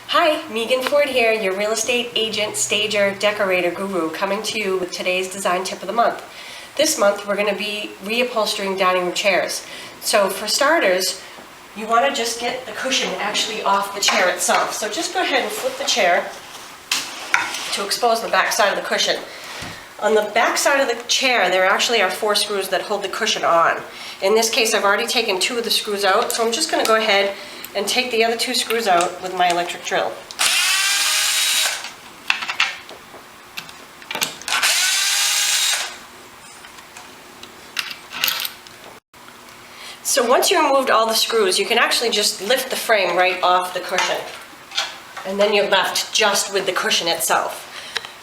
Hi, Meeghan Ford here, your real estate agent, stager, decorator guru, coming to you with today's design tip of the month. This month we're going to be reupholstering dining room chairs. So for starters, you want to just get the cushion actually off the chair itself. So just go ahead and flip the chair to expose the back side of the cushion. On the back side of the chair, there actually are 4 screws that hold the cushion on. In this case, I've already taken 2 of the screws out, so I'm just going to go ahead and take the other 2 screws out with my electric drill. So once you removed all the screws, you can actually just lift the frame right off the cushion. And then you're left just with the cushion itself.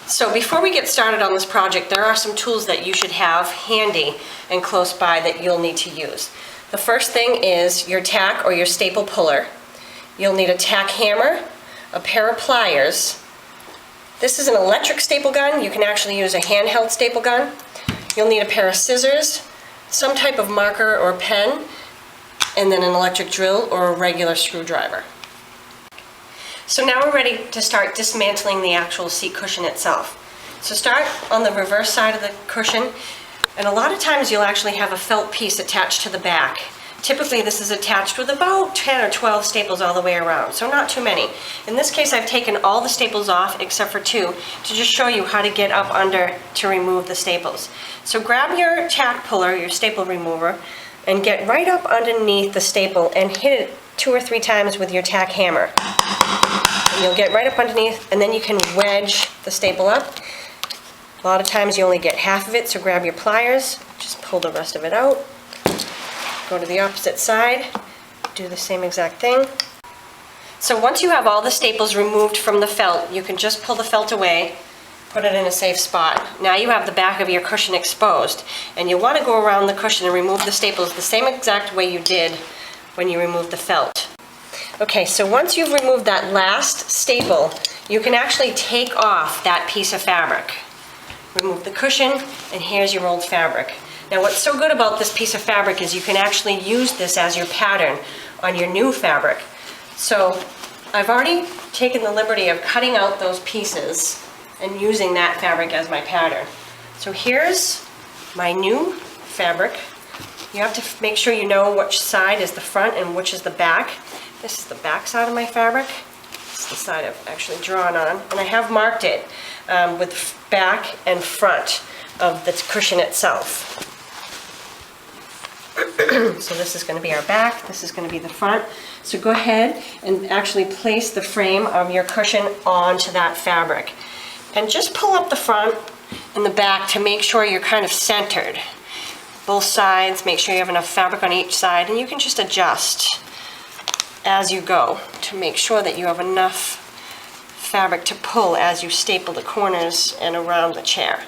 So before we get started on this project, there are some tools that you should have handy and close by that you'll need to use. The first thing is your tack or your staple puller. You'll need a tack hammer, a pair of pliers. This is an electric staple gun. You can actually use a handheld staple gun. You'll need a pair of scissors, some type of marker or pen, and then an electric drill or a regular screwdriver. So now we're ready to start dismantling the actual seat cushion itself. So start on the reverse side of the cushion, and a lot of times you'll actually have a felt piece attached to the back. Typically this is attached with about 10 or 12 staples all the way around, so not too many. In this case I've taken all the staples off except for 2 to just show you how to get up under to remove the staples. So grab your tack puller, your staple remover, and get right up underneath the staple and hit it 2 or 3 times with your tack hammer. And you'll get right up underneath, and then you can wedge the staple up. A lot of times you only get half of it, so grab your pliers, just pull the rest of it out. Go to the opposite side, do the same exact thing. So once you have all the staples removed from the felt, you can just pull the felt away, put it in a safe spot. Now you have the back of your cushion exposed, and you want to go around the cushion and remove the staples the same exact way you did when you removed the felt. Okay, so once you've removed that last staple, you can actually take off that piece of fabric. Remove the cushion, and here's your old fabric. Now what's so good about this piece of fabric is you can actually use this as your pattern on your new fabric. So I've already taken the liberty of cutting out those pieces and using that fabric as my pattern. So here's my new fabric. You have to make sure you know which side is the front and which is the back. This is the back side of my fabric. This is the side I've actually drawn on. And I have marked it with back and front of the cushion itself. So this is going to be our back, this is going to be the front. So go ahead and actually place the frame of your cushion onto that fabric. And just pull up the front and the back to make sure you're kind of centered. Both sides, make sure you have enough fabric on each side, and you can just adjust as you go to make sure that you have enough fabric to pull as you staple the corners and around the chair.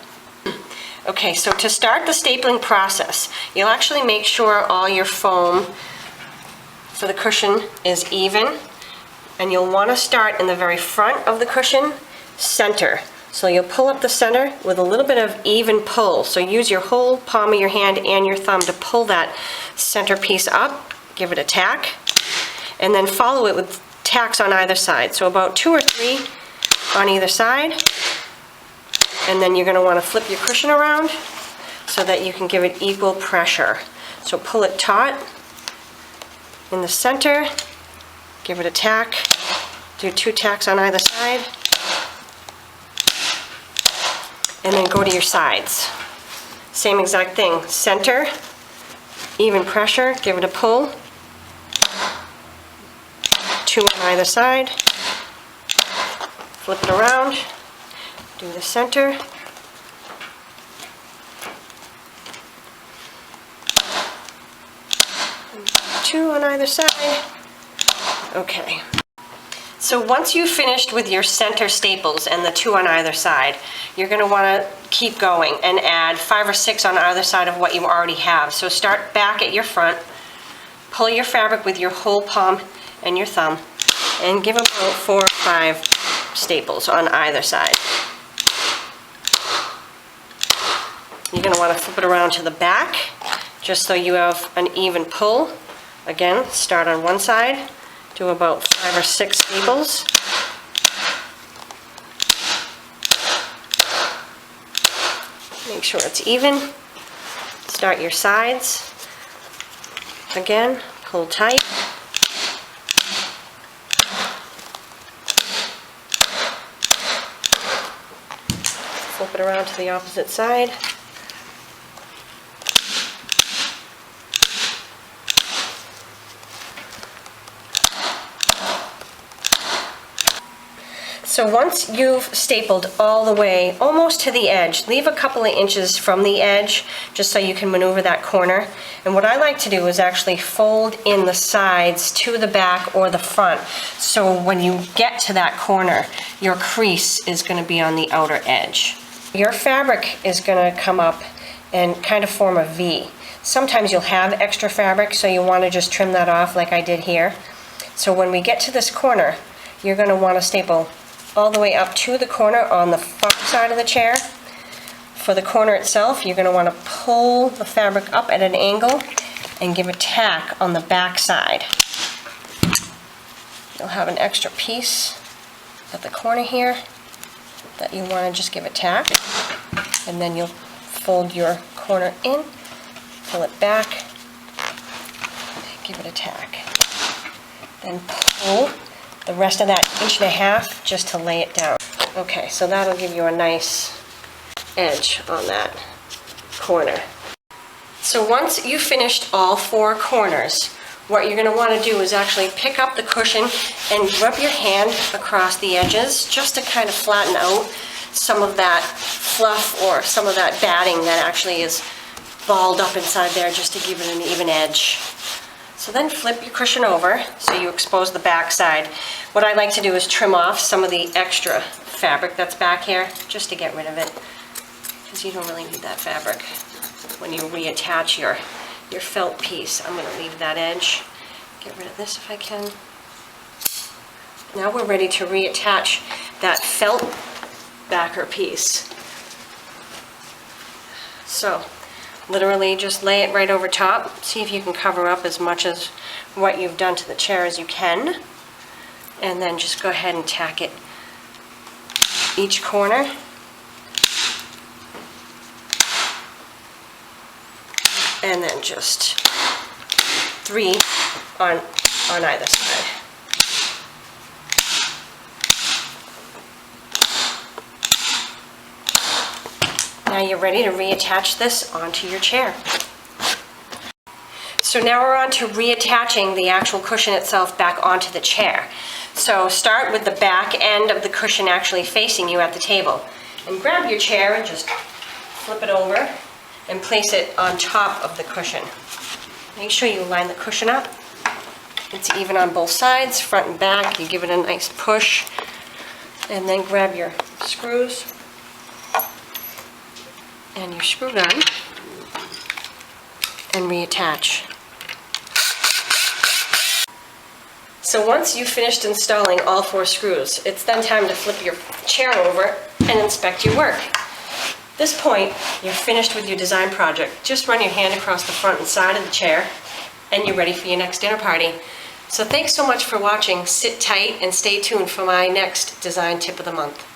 Okay, so to start the stapling process, you'll actually make sure all your foam for the cushion is even, and you'll want to start in the very front of the cushion, center. So you'll pull up the center with a little bit of even pull. So use your whole palm of your hand and your thumb to pull that center piece up, give it a tack, and then follow it with tacks on either side. So about 2 or 3 on either side. And then you're going to want to flip your cushion around so that you can give it equal pressure. So pull it taut in the center, give it a tack, do 2 tacks on either side, and then go to your sides. Same exact thing, center, even pressure, give it a pull, 2 on either side, flip it around, do the center, 2 on either side. Okay. So once you've finished with your center staples and the 2 on either side, you're going to want to keep going and add 5 or 6 on either side of what you already have. So start back at your front, pull your fabric with your whole palm and your thumb, and give about 4 or 5 staples on either side. You're going to want to flip it around to the back, just so you have an even pull. Again, start on one side, do about 5 or 6 staples, Make sure it's even. Start your sides. Again, pull tight. Flip it around to the opposite side. So once you've stapled all the way almost to the edge, leave a couple of inches from the edge just so you can maneuver that corner. And what I like to do is actually fold in the sides to the back or the front. So when you get to that corner, your crease is going to be on the outer edge. Your fabric is going to come up and kind of form a V. Sometimes you'll have extra fabric, so you want to just trim that off like I did here. So when we get to this corner, you're going to want to staple all the way up to the corner on the front side of the chair. For the corner itself, you're going to want to pull the fabric up at an angle and give a tack on the back side. You'll have an extra piece at the corner here that you want to just give a tack, and then you'll fold your corner in, pull it back, give it a tack, then pull the rest of that 1.5 inches just to lay it down. Okay, so that'll give you a nice edge on that corner. So once you've finished all 4 corners, what you're going to want to do is actually pick up the cushion and rub your hand across the edges just to kind of flatten out some of that fluff or some of that batting that actually is balled up inside there, just to give it an even edge. So then flip your cushion over so you expose the back side. What I like to do is trim off some of the extra fabric that's back here just to get rid of it, because you don't really need that fabric when you reattach your felt piece. I'm going to leave that edge. Get rid of this if I can. Now we're ready to reattach that felt backer piece. So literally just lay it right over top. See if you can cover up as much as what you've done to the chair as you can. And then just go ahead and tack it each corner. And then just 3 on either side. Now you're ready to reattach this onto your chair. So now we're on to reattaching the actual cushion itself back onto the chair. So start with the back end of the cushion actually facing you at the table. And grab your chair and just flip it over and place it on top of the cushion. Make sure you line the cushion up. It's even on both sides, front and back. You give it a nice push, and then grab your screws and your screw gun and reattach. So once you've finished installing all 4 screws, it's then time to flip your chair over and inspect your work. At this point, you're finished with your design project. Just run your hand across the front and side of the chair, and you're ready for your next dinner party. So thanks so much for watching. Sit tight and stay tuned for my next design tip of the month.